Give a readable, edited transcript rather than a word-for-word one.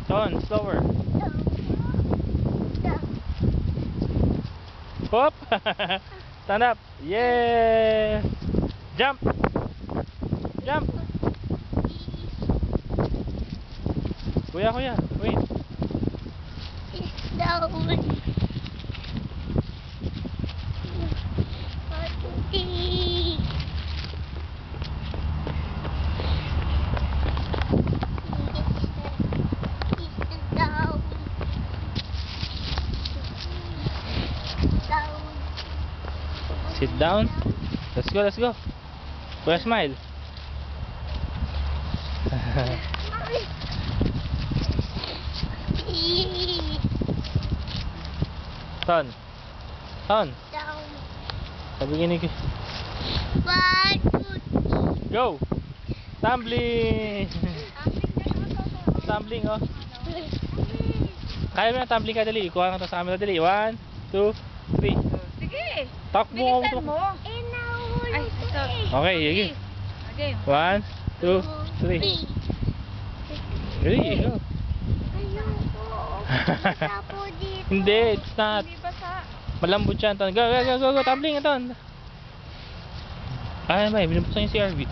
Ton, slower. Hop! Stand up. Yeah! Jump! Jump! Kuya, wait. Sit down. Let's go. Kuya, smile. Ton. Sabi gini ko. Go. Tumbling. Tumbling, oh. Kaya mo na tumbling ka, dali. Ikuha ka to sa amin, dali. 1, 2, 3. Sige. Takbo Bilisan mo. Ay, ito. Okay, sige. Okay. 1, 2, 3. Ready, go. Hindi, it's not. Hindi basa. Malambot siya, Ton. Go, tumbling, Ton. Ay, may, binubuksan yung CRV.